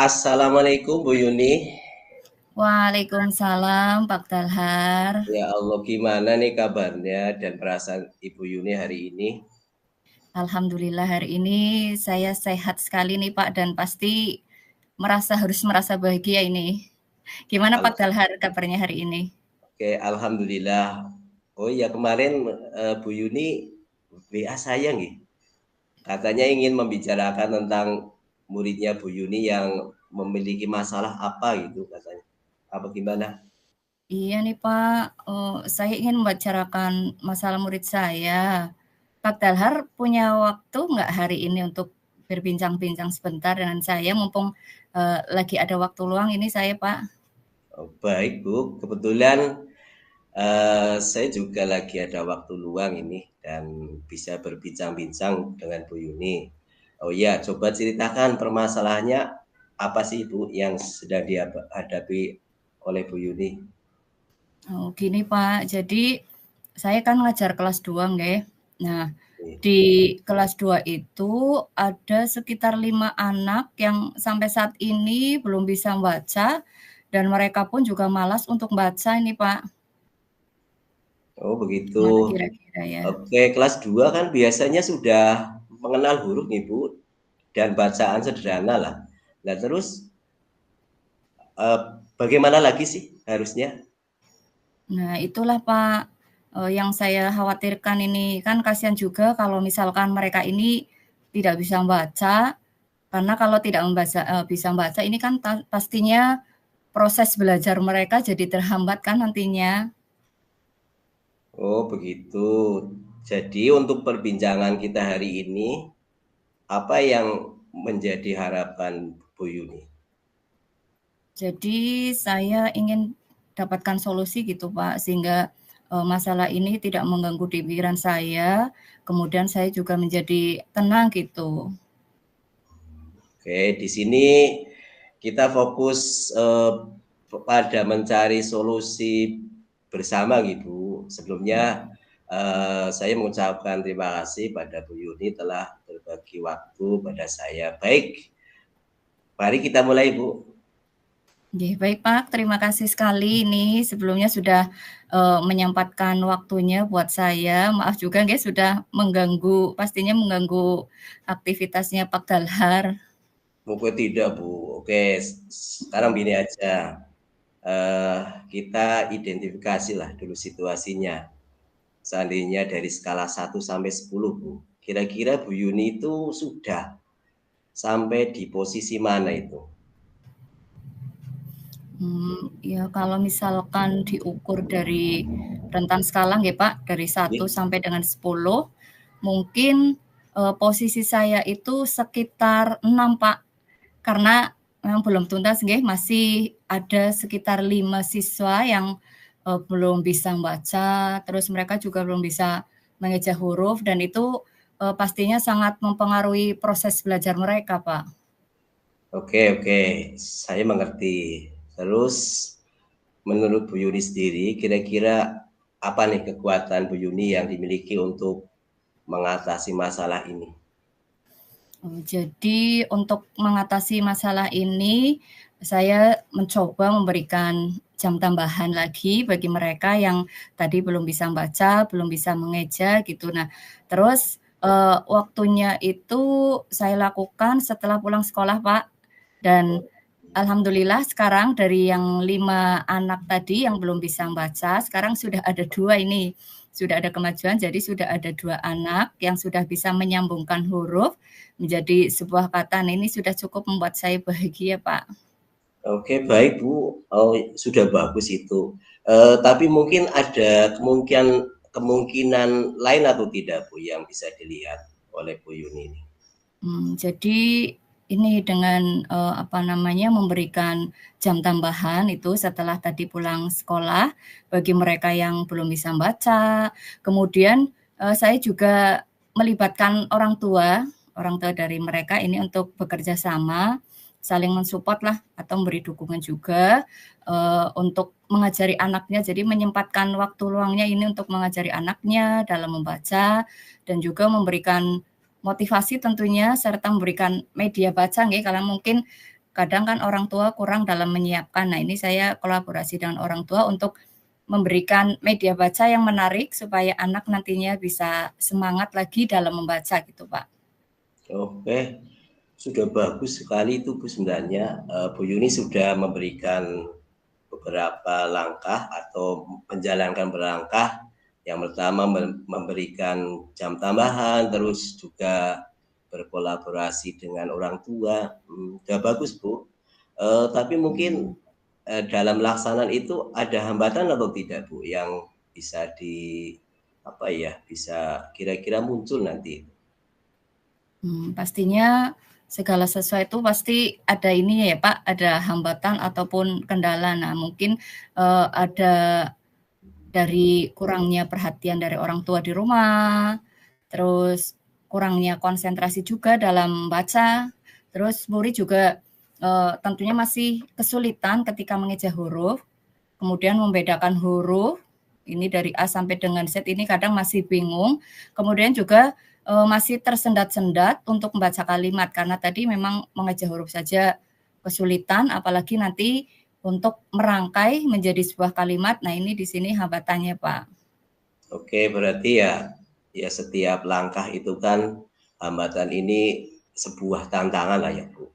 Assalamualaikum Bu Yuni. Waalaikumsalam Pak Dalhar. Ya Allah, gimana nih kabarnya dan perasaan Ibu Yuni hari ini? Alhamdulillah hari ini saya sehat sekali nih Pak dan pasti harus merasa bahagia ini. Gimana Pak Al- Dalhar kabarnya hari ini? Oke, Alhamdulillah. Oh iya, kemarin Bu Yuni WA saya nih. Katanya ingin membicarakan tentang muridnya Bu Yuni yang memiliki masalah apa gitu katanya. Apa gimana? Iya nih Pak, saya ingin membicarakan masalah murid saya. Pak Dalhar punya waktu nggak hari ini untuk berbincang-bincang sebentar dengan saya mumpung lagi ada waktu luang ini saya Pak? Oh, baik Bu, kebetulan saya juga lagi ada waktu luang ini dan bisa berbincang-bincang dengan Bu Yuni. Oh iya, coba ceritakan permasalahannya apa sih Bu yang sedang dihadapi oleh Bu Yuni? Oh, gini Pak, jadi saya kan ngajar kelas 2 nggih. Nah, di kelas 2 itu ada sekitar 5 anak yang sampai saat ini belum bisa membaca dan mereka pun juga malas untuk baca ini, Pak. Oh begitu. Gimana kira-kira ya? Oke, kelas 2 kan biasanya sudah mengenal huruf nih Bu dan bacaan sederhana lah. Nah terus eh, bagaimana lagi sih harusnya? Nah, itulah Pak, yang saya khawatirkan ini. Kan kasihan juga kalau misalkan mereka ini tidak bisa membaca, karena kalau tidak bisa membaca ini kan pastinya proses belajar mereka jadi terhambat kan nantinya. Oh begitu. Jadi untuk perbincangan kita hari ini, apa yang menjadi harapan Bu Yuni? Jadi saya ingin dapatkan solusi gitu Pak, sehingga masalah ini tidak mengganggu di pikiran saya, kemudian saya juga menjadi tenang gitu. Oke, di sini kita fokus pada mencari solusi bersama gitu. Sebelumnya saya mengucapkan terima kasih pada Bu Yuni telah berbagi waktu pada saya. Baik, mari kita mulai Bu. Oke, baik Pak, terima kasih sekali ini sebelumnya sudah menyempatkan waktunya buat saya. Maaf juga nggih sudah mengganggu, pastinya mengganggu aktivitasnya Pak Dalhar. Mungkin tidak Bu. Oke, sekarang gini aja. Eh, kita identifikasi lah dulu situasinya. Seandainya dari skala 1 sampai 10, Bu. Kira-kira Bu Yuni itu sudah sampai di posisi mana itu? Ya kalau misalkan diukur dari rentan skala nggih Pak, dari Iya. 1 sampai dengan 10, mungkin, posisi saya itu sekitar 6 Pak. Karena memang belum tuntas nggih, masih ada sekitar 5 siswa yang, belum bisa membaca, terus mereka juga belum bisa mengeja huruf dan itu, pastinya sangat mempengaruhi proses belajar mereka, Pak. Oke, oke, saya mengerti. Terus menurut Bu Yuni sendiri, kira-kira apa nih kekuatan Bu Yuni yang dimiliki untuk mengatasi masalah ini? Jadi untuk mengatasi masalah ini, saya mencoba memberikan jam tambahan lagi bagi mereka yang tadi belum bisa membaca, belum bisa mengeja gitu. Nah, terus, waktunya itu saya lakukan setelah pulang sekolah, Pak. Dan alhamdulillah sekarang dari yang 5 anak tadi yang belum bisa membaca, sekarang sudah ada 2 ini, sudah ada kemajuan, jadi sudah ada 2 anak yang sudah bisa menyambungkan huruf menjadi sebuah kata. Nah, ini sudah cukup membuat saya bahagia, Pak. Oke, baik Bu. Oh, sudah bagus itu. Tapi mungkin ada kemungkinan kemungkinan lain atau tidak Bu yang bisa dilihat oleh Bu Yuni ini? Jadi ini dengan, apa namanya, memberikan jam tambahan itu setelah tadi pulang sekolah bagi mereka yang belum bisa baca. Kemudian, saya juga melibatkan orang tua dari mereka ini untuk bekerja sama, saling mensupport lah atau memberi dukungan juga, untuk mengajari anaknya. Jadi menyempatkan waktu luangnya ini untuk mengajari anaknya dalam membaca dan juga memberikan motivasi tentunya serta memberikan media baca nggih, karena mungkin kadang kan orang tua kurang dalam menyiapkan. Nah, ini saya kolaborasi dengan orang tua untuk memberikan media baca yang menarik supaya anak nantinya bisa semangat lagi dalam membaca gitu, Pak. Oke, sudah bagus sekali itu Bu sebenarnya. Bu Yuni sudah memberikan beberapa langkah atau menjalankan berlangkah. Yang pertama memberikan jam tambahan, terus juga berkolaborasi dengan orang tua. Sudah bagus Bu. Tapi mungkin dalam pelaksanaan itu ada hambatan atau tidak Bu yang bisa bisa kira-kira muncul nanti? Pastinya segala sesuatu pasti ada ini ya Pak, ada hambatan ataupun kendala. Nah mungkin ada dari kurangnya perhatian dari orang tua di rumah, terus kurangnya konsentrasi juga dalam baca, terus murid juga tentunya masih kesulitan ketika mengeja huruf, kemudian membedakan huruf, ini dari A sampai dengan Z ini kadang masih bingung, kemudian juga masih tersendat-sendat untuk membaca kalimat, karena tadi memang mengeja huruf saja kesulitan, apalagi nanti untuk merangkai menjadi sebuah kalimat. Nah, ini di sini hambatannya, Pak. Oke, berarti ya setiap langkah itu kan hambatan ini sebuah tantangan lah ya Bu.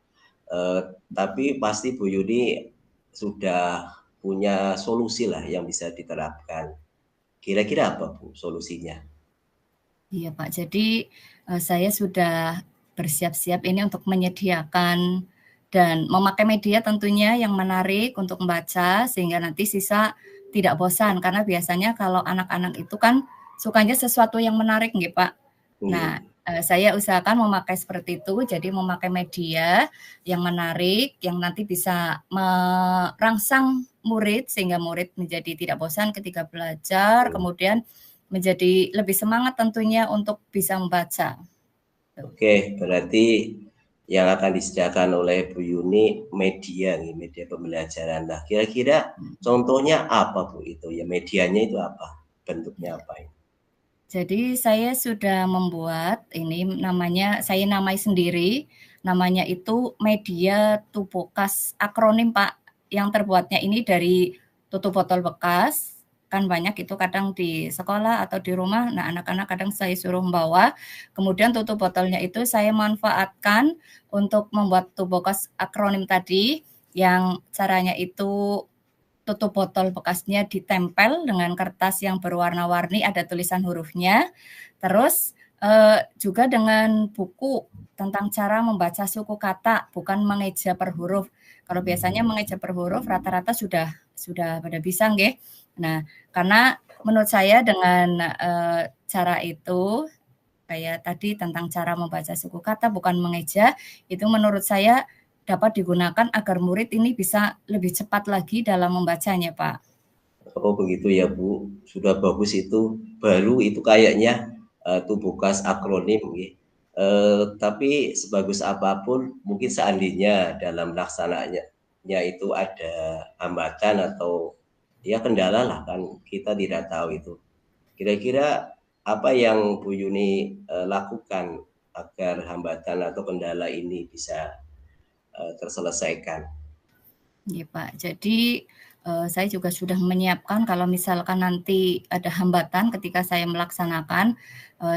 Tapi pasti Bu Yuni sudah punya solusi lah yang bisa diterapkan. Kira-kira apa Bu solusinya? Iya Pak, jadi saya sudah bersiap-siap ini untuk menyediakan dan memakai media tentunya yang menarik untuk membaca sehingga nanti sisa tidak bosan karena biasanya kalau anak-anak itu kan sukanya sesuatu yang menarik nggih Pak. Nah, saya usahakan memakai seperti itu, jadi memakai media yang menarik yang nanti bisa merangsang murid sehingga murid menjadi tidak bosan ketika belajar, kemudian menjadi lebih semangat tentunya untuk bisa membaca. Oke, berarti yang akan disediakan oleh Bu Yuni media pembelajaran. Nah, kira-kira contohnya apa Bu itu? Ya medianya itu apa? Bentuknya apa ini? Jadi saya sudah membuat ini namanya, saya namai sendiri, namanya itu media tupokas akronim Pak, yang terbuatnya ini dari tutup botol bekas, kan banyak itu kadang di sekolah atau di rumah, nah anak-anak kadang saya suruh membawa, kemudian tutup botolnya itu saya manfaatkan untuk membuat tupokas akronim tadi, yang caranya itu tutup botol bekasnya ditempel dengan kertas yang berwarna-warni, ada tulisan hurufnya. Terus juga dengan buku tentang cara membaca suku kata, bukan mengeja per huruf. Kalau biasanya mengeja per huruf rata-rata sudah pada bisa nggih. Nah, karena menurut saya dengan cara itu kayak tadi tentang cara membaca suku kata bukan mengeja, itu menurut saya dapat digunakan agar murid ini bisa lebih cepat lagi dalam membacanya, Pak. Oh begitu ya Bu, sudah bagus itu. Baru itu kayaknya tubuhkas akronim. Tapi sebagus apapun, mungkin seandainya dalam laksanaannya itu ada hambatan atau ya kendala lah kan, kita tidak tahu itu. Kira-kira apa yang Bu Yuni lakukan agar hambatan atau kendala ini bisa terselesaikan? Iya, Pak. Jadi saya juga sudah menyiapkan kalau misalkan nanti ada hambatan ketika saya melaksanakan,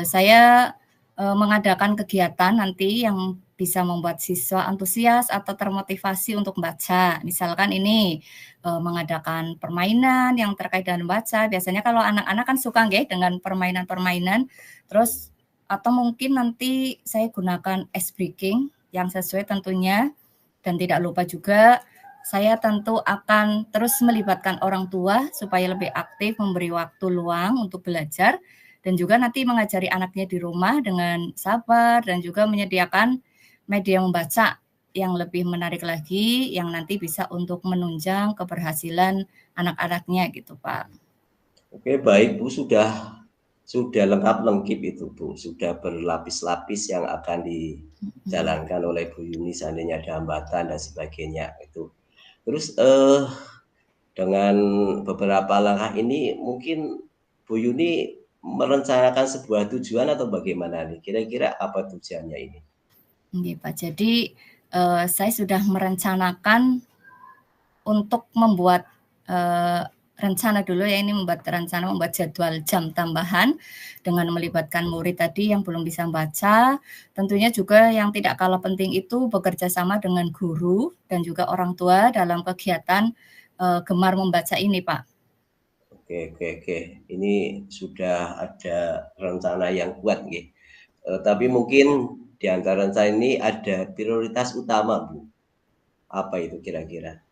saya mengadakan kegiatan nanti yang bisa membuat siswa antusias atau termotivasi untuk membaca. Misalkan ini mengadakan permainan yang terkait dengan membaca. Biasanya kalau anak-anak kan suka nggih dengan permainan-permainan. Terus atau mungkin nanti saya gunakan ice breaking yang sesuai tentunya dan tidak lupa juga saya tentu akan terus melibatkan orang tua supaya lebih aktif memberi waktu luang untuk belajar dan juga nanti mengajari anaknya di rumah dengan sabar dan juga menyediakan media membaca yang lebih menarik lagi yang nanti bisa untuk menunjang keberhasilan anak-anaknya gitu Pak. Oke baik Bu, sudah lengkap-lengkip itu Bu, sudah berlapis-lapis yang akan dijalankan oleh Bu Yuni seandainya ada hambatan dan sebagainya itu. Terus dengan beberapa langkah ini mungkin Bu Yuni merencanakan sebuah tujuan atau bagaimana nih? Kira-kira apa tujuannya ini? Nggih Pak. Jadi saya sudah merencanakan untuk membuat rencana dulu ya, ini membuat jadwal jam tambahan dengan melibatkan murid tadi yang belum bisa membaca. Tentunya juga yang tidak kalah penting itu bekerja sama dengan guru dan juga orang tua dalam kegiatan gemar membaca ini, Pak. Oke. Ini sudah ada rencana yang kuat, nggih. Tapi mungkin di antara rencana ini ada prioritas utama, Bu. Apa itu kira-kira?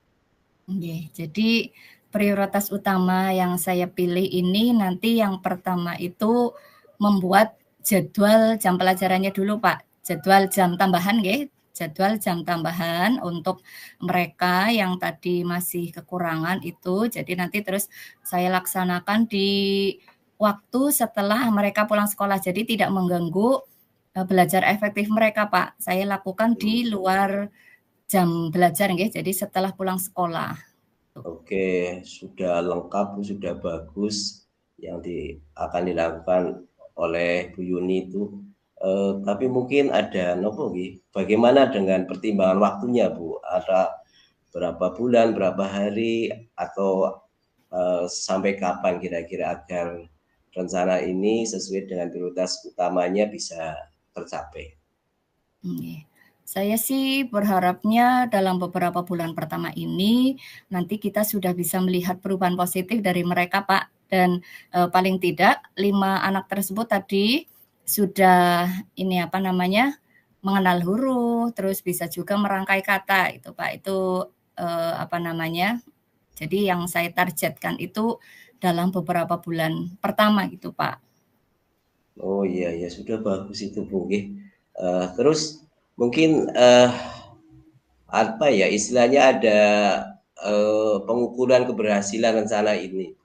Oke, jadi prioritas utama yang saya pilih ini nanti yang pertama itu membuat jadwal jam pelajarannya dulu, Pak. Jadwal jam tambahan, nggih. Jadwal jam tambahan untuk mereka yang tadi masih kekurangan itu. Jadi nanti terus saya laksanakan di waktu setelah mereka pulang sekolah. Jadi tidak mengganggu belajar efektif mereka, Pak. Saya lakukan di luar jam belajar, nggih. Jadi setelah pulang sekolah. Oke, sudah lengkap, sudah bagus yang akan dilakukan oleh Bu Yuni itu. Tapi mungkin ada nopo nggih, bagaimana dengan pertimbangan waktunya, Bu? Ada berapa bulan, berapa hari, atau sampai kapan kira-kira agar rencana ini sesuai dengan prioritas utamanya bisa tercapai? Saya sih berharapnya dalam beberapa bulan pertama ini nanti kita sudah bisa melihat perubahan positif dari mereka, Pak. Dan paling tidak 5 anak tersebut tadi sudah mengenal huruf, terus bisa juga merangkai kata itu, Pak. Itu jadi yang saya targetkan itu dalam beberapa bulan pertama gitu, Pak. Oh iya, sudah bagus itu, Bu. Terus mungkin apa ya istilahnya ada pengukuran keberhasilan rencana ini.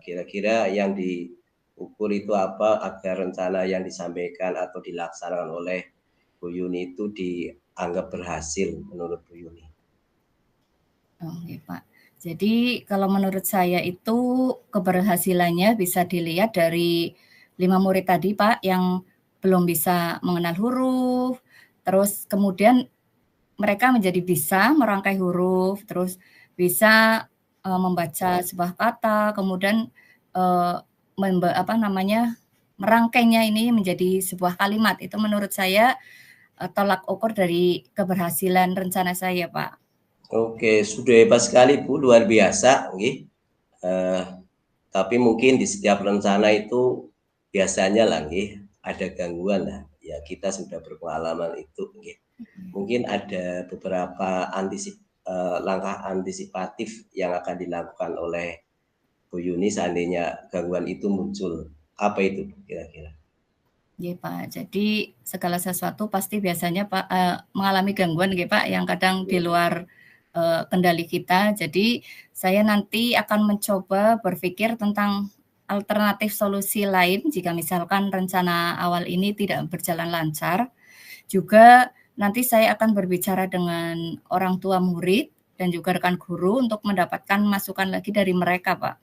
Kira-kira yang diukur itu apa agar rencana yang disampaikan atau dilaksanakan oleh Bu Yuni itu dianggap berhasil menurut Bu Yuni? Oke, Pak. Jadi kalau menurut saya itu keberhasilannya bisa dilihat dari 5 murid tadi, Pak, yang belum bisa mengenal huruf, terus kemudian mereka menjadi bisa merangkai huruf, terus bisa membaca sebuah kata, kemudian merangkainya ini menjadi sebuah kalimat. Itu menurut saya tolak ukur dari keberhasilan rencana saya, Pak. Oke, sudah hebat sekali Bu, luar biasa, tapi mungkin di setiap rencana itu biasanya lah, ada gangguan lah. Ya kita sudah berpengalaman itu, Mungkin ada beberapa langkah antisipatif yang akan dilakukan oleh Bu Yuni seandainya gangguan itu muncul. Apa itu kira-kira? Iya, Pak. Jadi segala sesuatu pasti biasanya Pak mengalami gangguan nggih, Pak, yang kadang di luar kendali kita. Jadi saya nanti akan mencoba berpikir tentang alternatif solusi lain jika misalkan rencana awal ini tidak berjalan lancar. Juga nanti saya akan berbicara dengan orang tua murid dan juga rekan guru untuk mendapatkan masukan lagi dari mereka, Pak.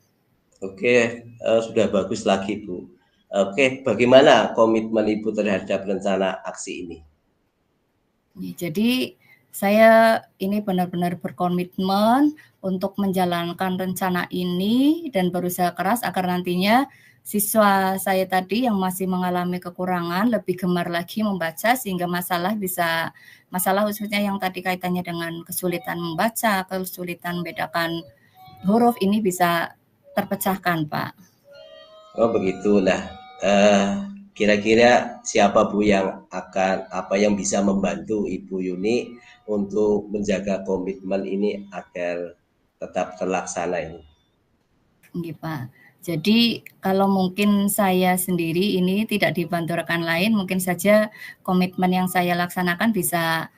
Oke, sudah bagus lagi, Bu. Oke, bagaimana komitmen Ibu terhadap rencana aksi ini? Jadi saya ini benar-benar berkomitmen untuk menjalankan rencana ini dan berusaha keras agar nantinya siswa saya tadi yang masih mengalami kekurangan lebih gemar lagi membaca sehingga masalah khususnya yang tadi kaitannya dengan kesulitan membaca, kesulitan membedakan huruf ini bisa terpecahkan, Pak. Oh begitulah. Kira-kira siapa Bu yang yang bisa membantu Ibu Yuni untuk menjaga komitmen ini agar tetap terlaksana ini? Nggih, Pak. Jadi kalau mungkin saya sendiri ini tidak dibantu rekan lain, mungkin saja komitmen yang saya laksanakan bisa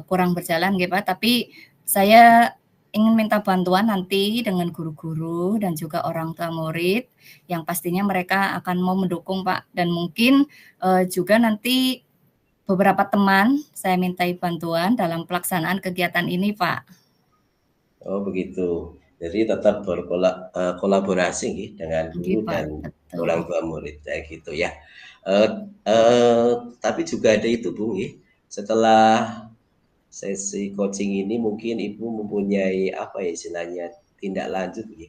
kurang berjalan nggih, Pak. Tapi saya ingin minta bantuan nanti dengan guru-guru dan juga orang tua murid yang pastinya mereka akan mau mendukung, Pak. Dan mungkin juga nanti beberapa teman saya mintai bantuan dalam pelaksanaan kegiatan ini, Pak. Oh begitu. Jadi tetap kolaborasi dengan Nggih, guru Pak, dan betul. orang tua murid kayak gitu ya. Tapi juga ada itu Bu, setelah sesi coaching ini mungkin Ibu mempunyai apa ya istilahnya tindak lanjut ya.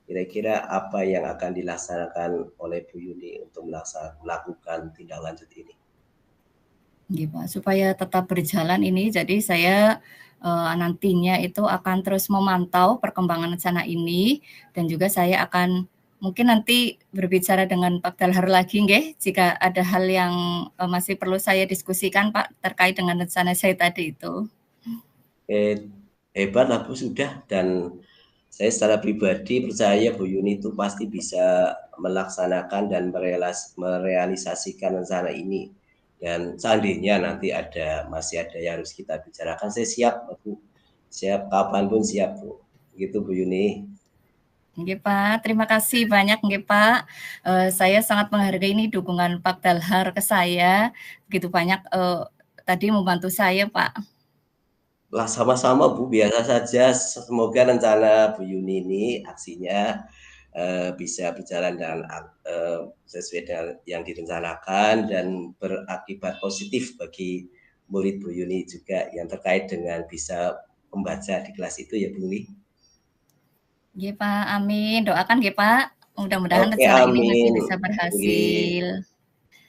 Kira-kira apa yang akan dilaksanakan oleh Bu Yuni untuk melakukan tindak lanjut ini? Nggih, Pak, supaya tetap berjalan ini, jadi saya nantinya itu akan terus memantau perkembangan rencana ini dan juga saya akan mungkin nanti berbicara dengan Pak Dalhar lagi nggih, jika ada hal yang masih perlu saya diskusikan Pak terkait dengan rencana saya tadi itu. Hebat lah Bu sudah, dan saya secara pribadi percaya Bu Yuni itu pasti bisa melaksanakan dan merealisasikan rencana ini. Dan seandainya nanti masih ada yang harus kita bicarakan, saya siap Bu. Siap kapanpun siap Bu. Gitu Bu Yuni. Nggih Pak, terima kasih banyak nggih Pak. Saya sangat menghargai ini dukungan Pak Dalhar ke saya, begitu banyak tadi membantu saya Pak. Lah sama-sama Bu, biasa saja. Semoga rencana Bu Yuni ini aksinya bisa berjalan dengan sesuai dengan yang direncanakan dan berakibat positif bagi murid Bu Yuni juga yang terkait dengan bisa membaca di kelas itu ya Bu Yuni. Nggih Pak, amin. Doakan nggih Pak, mudah-mudahan Oke, rencana ini nanti amin. bisa Nggih. berhasil.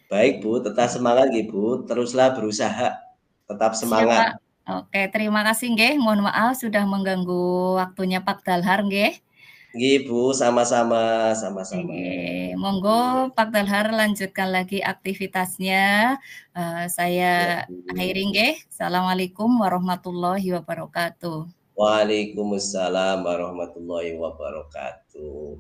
Baik Bu, tetap semangat nggih Bu, teruslah berusaha, tetap Siap Pak. semangat. Oke, terima kasih nggih. Mohon maaf sudah mengganggu waktunya Pak Dalhar nggih. Nggih Bu, sama-sama, sama-sama. Nggih, monggo Pak Dalhar lanjutkan lagi aktivitasnya. Saya Ya akhiri Bu. nggih. Assalamualaikum warahmatullahi wabarakatuh. Waalaikumsalam warahmatullahi wabarakatuh.